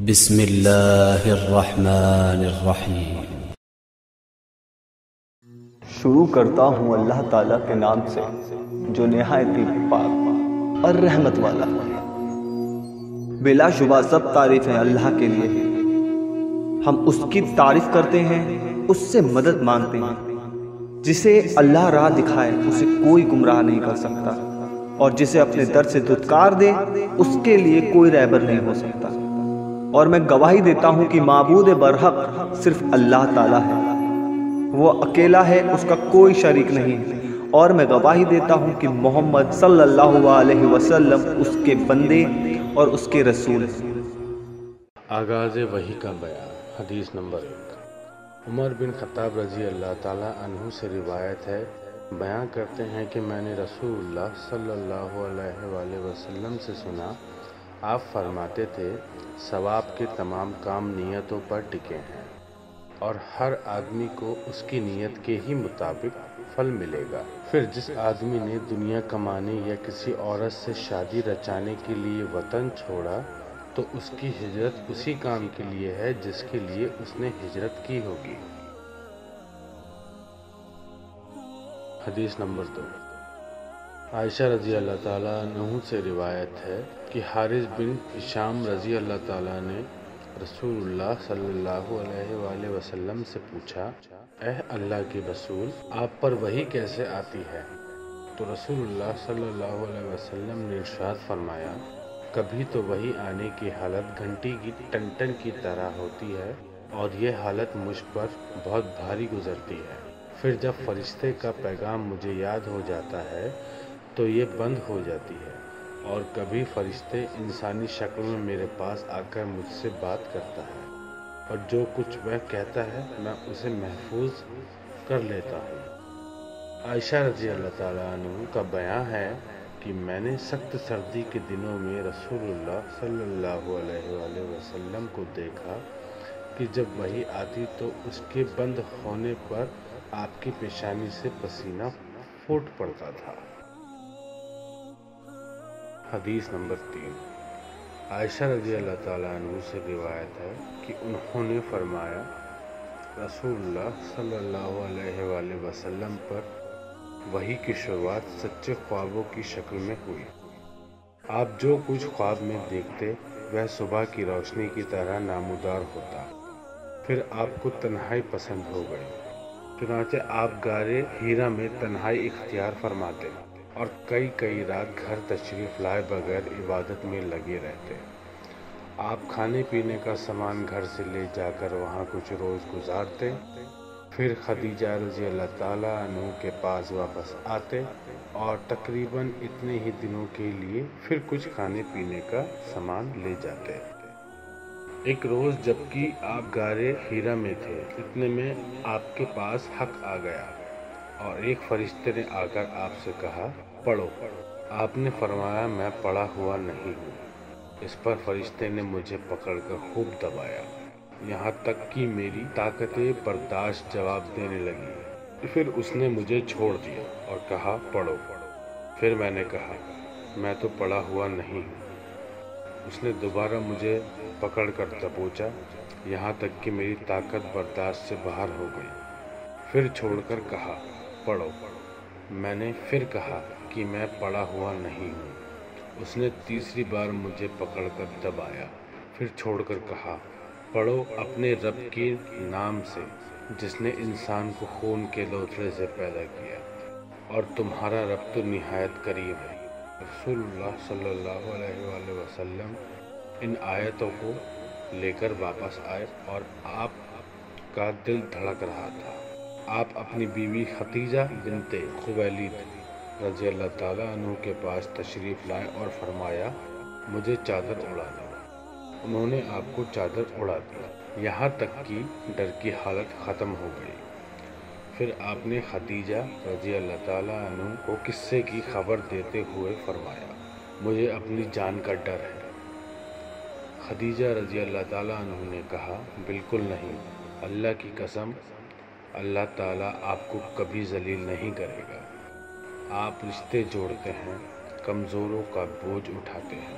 بسم اللہ الرحمن الرحیم۔ شروع کرتا ہوں اللہ تعالیٰ کے نام سے جو نہایت ہی پاک اور رحمت والا ہے۔ بلا شبہ سب تعریفیں اللہ کے لیے ہیں۔ ہم اس کی تعریف کرتے ہیں، اس سے مدد مانگتے ہیں۔ جسے اللہ راہ دکھائے اسے کوئی گمراہ نہیں کر سکتا، اور جسے اپنے در سے دھتکار دے اس کے لیے کوئی رہبر نہیں ہو سکتا۔ اور میں گواہی دیتا ہوں کہ معبود برحق صرف اللہ تعالیٰ ہے، وہ اکیلا ہے، اس کا کوئی شریک نہیں ہے۔ اور میں گواہی دیتا ہوں کہ محمد صلی اللہ علیہ وسلم اس کے بندے اور اس کے رسول ہیں۔ آغاز وحی کا بیان۔ حدیث نمبر 1۔ عمر بن خطاب رضی اللہ تعالیٰ عنہ سے روایت ہے، بیان کرتے ہیں کہ میں نے رسول اللہ صلی اللہ علیہ وآلہ وسلم سے سنا، آپ فرماتے تھے، ثواب کے تمام کام نیتوں پر ٹکے ہیں، اور ہر آدمی کو اس کی نیت کے ہی مطابق پھل ملے گا۔ پھر جس آدمی نے دنیا کمانے یا کسی عورت سے شادی رچانے کے لیے وطن چھوڑا تو اس کی ہجرت اسی کام کے لیے ہے جس کے لیے اس نے ہجرت کی ہوگی۔ حدیث نمبر 2۔ عائشہ رضی اللہ تعالیٰ عنہ سے روایت ہے کہ حارث بن ہشام رضی اللہ تعالیٰ نے رسول اللہ صلی اللہ علیہ وآلہ وسلم سے پوچھا، اے اللہ کے رسول، آپ پر وحی کیسے آتی ہے؟ تو رسول اللہ صلی اللہ علیہ وسلم نے ارشاد فرمایا، کبھی تو وحی آنے کی حالت گھنٹی کی ٹن ٹن کی طرح ہوتی ہے، اور یہ حالت مجھ پر بہت بھاری گزرتی ہے۔ پھر جب فرشتے کا پیغام مجھے یاد ہو جاتا ہے تو یہ بند ہو جاتی ہے، اور کبھی فرشتے انسانی شکل میں میرے پاس آ کر مجھ سے بات کرتا ہے، اور جو کچھ وہ کہتا ہے میں اسے محفوظ کر لیتا ہوں۔ عائشہ رضی اللہ تعالیٰ عنہ کا بیان ہے کہ میں نے سخت سردی کے دنوں میں رسول اللہ صلی اللہ علیہ وآلہ وسلم کو دیکھا کہ جب وحی آتی تو اس کے بند ہونے پر آپ کی پیشانی سے پسینہ پھوٹ پڑتا تھا۔ حدیث نمبر 3۔ عائشہ رضی اللہ تعالیٰ عنہ سے روایت ہے کہ انہوں نے فرمایا، رسول اللہ صلی اللہ علیہ وآلہ وسلم پر وحی کی شروعات سچے خوابوں کی شکل میں ہوئی۔ آپ جو کچھ خواب میں دیکھتے وہ صبح کی روشنی کی طرح نمودار ہوتا۔ پھر آپ کو تنہائی پسند ہو گئی، چنانچہ آپ غار حرا میں تنہائی اختیار فرماتے اور کئی رات گھر تشریف لائے بغیر عبادت میں لگے رہتے۔ آپ کھانے پینے کا سامان گھر سے لے جا کر وہاں کچھ روز گزارتے، پھر خدیجہ رضی اللہ تعالیٰ عنہ کے پاس واپس آتے اور تقریباً اتنے ہی دنوں کے لیے پھر کچھ کھانے پینے کا سامان لے جاتے۔ ایک روز جبکہ آپ غار حرا میں تھے، اتنے میں آپ کے پاس حق آ گیا، اور ایک فرشتے نے آ کر آپ سے کہا، پڑھو۔ آپ نے فرمایا، میں پڑھا ہوا نہیں ہوں۔ اس پر فرشتے نے مجھے پکڑ کر خوب دبایا، یہاں تک کہ میری طاقت برداشت جواب دینے لگی۔ پھر اس نے مجھے چھوڑ دیا اور کہا، پڑھو۔ پھر میں نے کہا، میں تو پڑھا ہوا نہیں ہوں۔ اس نے دوبارہ مجھے پکڑ کر دبوچا، یہاں تک کہ میری طاقت برداشت سے باہر ہو گئی۔ پھر چھوڑ کر کہا، پڑھو۔ میں نے پھر کہا کہ میں پڑھا ہوا نہیں ہوں۔ اس نے تیسری بار مجھے پکڑ کر دبایا، پھر چھوڑ کر کہا، پڑھو اپنے رب کے نام سے جس نے انسان کو خون کے لوتھڑے سے پیدا کیا، اور تمہارا رب تو نہایت کریم ہے۔ رسول اللہ صلی اللہ علیہ وآلہ وسلم ان آیتوں کو لے کر واپس آئے اور آپ کا دل دھڑک رہا تھا۔ آپ اپنی بیوی خدیجہ بنت خویلد رضی اللہ تعالیٰ عنہ کے پاس تشریف لائے اور فرمایا، مجھے چادر اڑا دو۔ انہوں نے آپ کو چادر اڑا دی، یہاں تک کہ ڈر کی حالت ختم ہو گئی۔ پھر آپ نے خدیجہ رضی اللہ تعالیٰ عنہ کو قصے کی خبر دیتے ہوئے فرمایا، مجھے اپنی جان کا ڈر ہے۔ خدیجہ رضی اللہ تعالیٰ عنہ نے کہا، بالکل نہیں، اللہ کی قسم، اللہ تعالیٰ آپ کو کبھی ذلیل نہیں کرے گا۔ آپ رشتے جوڑتے ہیں، کمزوروں کا بوجھ اٹھاتے ہیں۔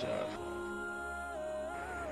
4।